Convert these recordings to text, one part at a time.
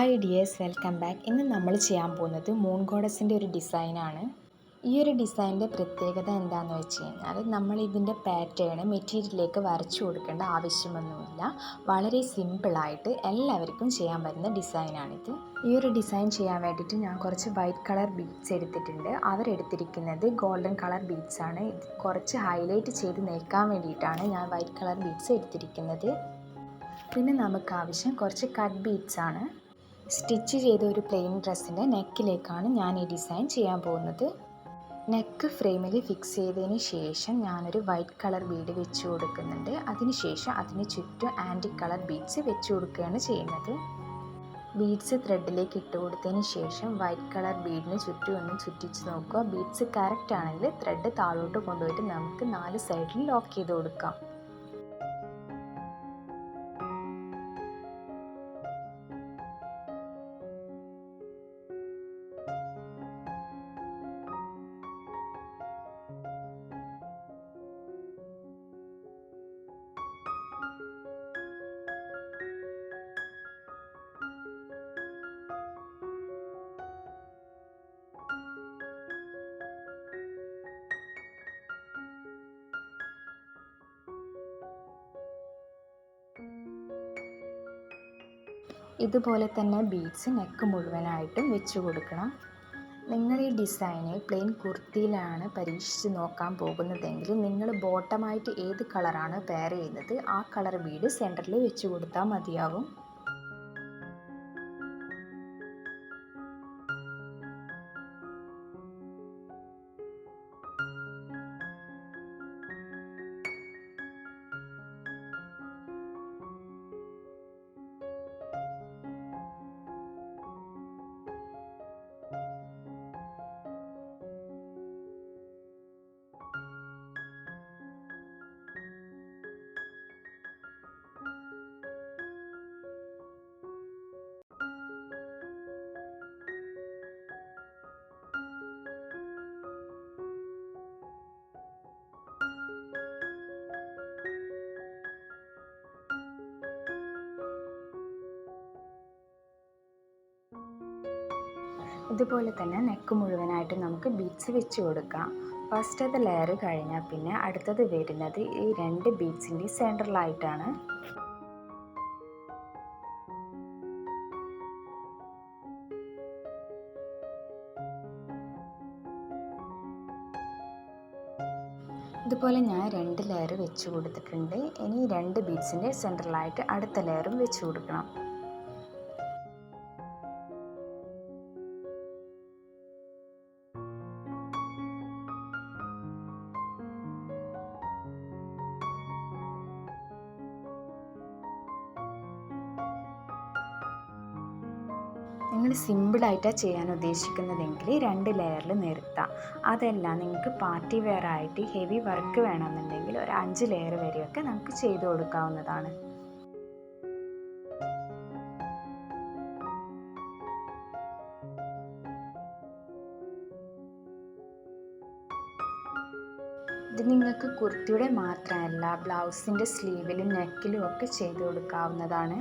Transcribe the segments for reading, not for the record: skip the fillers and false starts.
Hi dears, welcome back. ഇന്ന് നമ്മൾ ചെയ്യാൻ പോകുന്നത് മൂൺ ഗോഡസിൻ്റെ ഒരു ഡിസൈനാണ്. ഈ ഒരു ഡിസൈനിൻ്റെ പ്രത്യേകത എന്താണെന്ന് വെച്ച് കഴിഞ്ഞാൽ നമ്മൾ ഇതിൻ്റെ പാറ്റേൺ മെറ്റീരിയലിലേക്ക് വരച്ചു കൊടുക്കേണ്ട ആവശ്യമൊന്നുമില്ല. വളരെ സിമ്പിളായിട്ട് എല്ലാവർക്കും ചെയ്യാൻ പറ്റുന്ന ഡിസൈനാണിത്. ഈ ഒരു ഡിസൈൻ ചെയ്യാൻ വേണ്ടിയിട്ട് ഞാൻ കുറച്ച് വൈറ്റ് കളർ ബീഡ്സ് എടുത്തിട്ടുണ്ട്. അവരെടുത്തിരിക്കുന്നത് ഗോൾഡൻ കളർ ബീഡ്സ് ആണ്. ഇത് കുറച്ച് ഹൈലൈറ്റ് ചെയ്ത് നിൽക്കാൻ വേണ്ടിയിട്ടാണ് ഞാൻ വൈറ്റ് കളർ ബീഡ്സ് എടുത്തിരിക്കുന്നത്. പിന്നെ നമുക്ക് ആവശ്യം കുറച്ച് കട്ട് ബീഡ്സ് ആണ്. സ്റ്റിച്ച് ചെയ്ത ഒരു പ്ലെയിൻ ഡ്രസ്സിൻ്റെ നെക്കിലേക്കാണ് ഞാൻ ഈ ഡിസൈൻ ചെയ്യാൻ പോകുന്നത്. നെക്ക് ഫ്രെയിമിൽ ഫിക്സ് ചെയ്തതിന് ശേഷം ഞാനൊരു വൈറ്റ് കളർ ബീഡ് വെച്ച് കൊടുക്കുന്നുണ്ട്. അതിനുശേഷം അതിന് ചുറ്റും ആൻറ്റിക് കളർ ബീഡ്സ് വെച്ച് കൊടുക്കുകയാണ് ചെയ്യുന്നത്. ബീഡ്സ് ത്രെഡിലേക്ക് ഇട്ട് കൊടുത്തതിന് ശേഷം വൈറ്റ് കളർ ബീഡിന് ചുറ്റും ഒന്ന് ചുറ്റിച്ച് നോക്കുക. ബീഡ്സ് കറക്റ്റ് ആണെങ്കിൽ ത്രെഡ് താഴോട്ട് കൊണ്ടുപോയിട്ട് നമുക്ക് 4 സൈഡിൽ ലോക്ക് ചെയ്ത് കൊടുക്കാം. ഇതുപോലെ തന്നെ ബീഡ്സ് നെക്ക് മുഴുവനായിട്ടും വെച്ച് കൊടുക്കണം. നിങ്ങൾ ഈ ഡിസൈന് പ്ലെയിൻ കുർത്തിയിലാണ് പരീക്ഷിച്ച് നോക്കാൻ പോകുന്നതെങ്കിൽ നിങ്ങൾ ബോട്ടമായിട്ട് ഏത് കളറാണ് പെയർ ചെയ്യുന്നത് ആ കളർ ബീഡ് സെൻറ്ററിൽ വെച്ച് കൊടുത്താൽ മതിയാവും. ഇതുപോലെ തന്നെ നെക്ക് മുഴുവനായിട്ട് നമുക്ക് ബീഡ്സ് വെച്ച് കൊടുക്കാം. ഫസ്റ്റത്തെ ലെയർ കഴിഞ്ഞാൽ പിന്നെ അടുത്തത് വരുന്നത് ഈ 2 ബീഡ്സിൻ്റെ സെൻറ്ററിലായിട്ടാണ്. ഇതുപോലെ ഞാൻ 2 ലെയർ വെച്ച് കൊടുത്തിട്ടുണ്ട്. ഇനി 2 ബീഡ്സിൻ്റെ സെൻറ്ററിലായിട്ട് അടുത്ത ലെയറും വെച്ച് കൊടുക്കണം. നിങ്ങൾ സിമ്പിളായിട്ടാണ് ചെയ്യാൻ ഉദ്ദേശിക്കുന്നതെങ്കിൽ 2 ലെയറിൽ നിർത്താം. അതല്ല നിങ്ങൾക്ക് പാർട്ടി വെയർ ആയിട്ട് ഹെവി വർക്ക് വേണമെന്നുണ്ടെങ്കിൽ ഒരു 5 ലെയർ വരെയൊക്കെ നമുക്ക് ചെയ്ത് കൊടുക്കാവുന്നതാണ്. ഇത് നിങ്ങൾക്ക് കുർത്തിയുടെ മാത്രമല്ല ബ്ലൗസിൻ്റെ സ്ലീവിലും നെക്കിലും ഒക്കെ ചെയ്ത് കൊടുക്കാവുന്നതാണ്.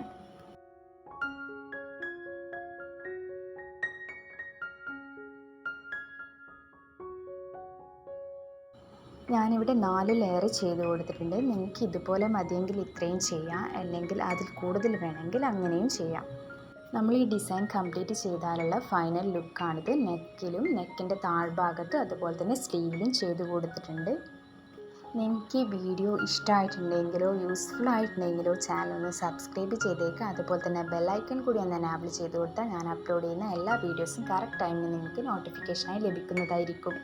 ഞാനിവിടെ 4 ലെയർ ചെയ്ത് കൊടുത്തിട്ടുണ്ട്. നിങ്ങൾക്ക് ഇതുപോലെ മതിയെങ്കിൽ ഇത്രയും ചെയ്യാം, അല്ലെങ്കിൽ അതിൽ കൂടുതൽ വേണമെങ്കിൽ അങ്ങനെയും ചെയ്യാം. നമ്മൾ ഈ ഡിസൈൻ കംപ്ലീറ്റ് ചെയ്താലുള്ള ഫൈനൽ ലുക്കാണിത്. നെക്കിലും നെക്കിൻ്റെ താഴ്ഭാഗത്ത് അതുപോലെ തന്നെ സ്ലീവിലും ചെയ്ത് കൊടുത്തിട്ടുണ്ട്. നിങ്ങൾക്ക് ഈ വീഡിയോ ഇഷ്ടമായിട്ടുണ്ടെങ്കിലോ യൂസ്ഫുൾ ആയിട്ടുണ്ടെങ്കിലോ ചാനൽ ഒന്ന് സബ്സ്ക്രൈബ് ചെയ്തേക്കുക. അതുപോലെ തന്നെ ബെല്ലൈക്കൺ കൂടി ഒന്ന് എനാബിൾ ചെയ്ത് കൊടുത്താൽ ഞാൻ അപ്ലോഡ് ചെയ്യുന്ന എല്ലാ വീഡിയോസും കറക്റ്റ് ടൈമിൽ നിങ്ങൾക്ക് നോട്ടിഫിക്കേഷനായി ലഭിക്കുന്നതായിരിക്കും.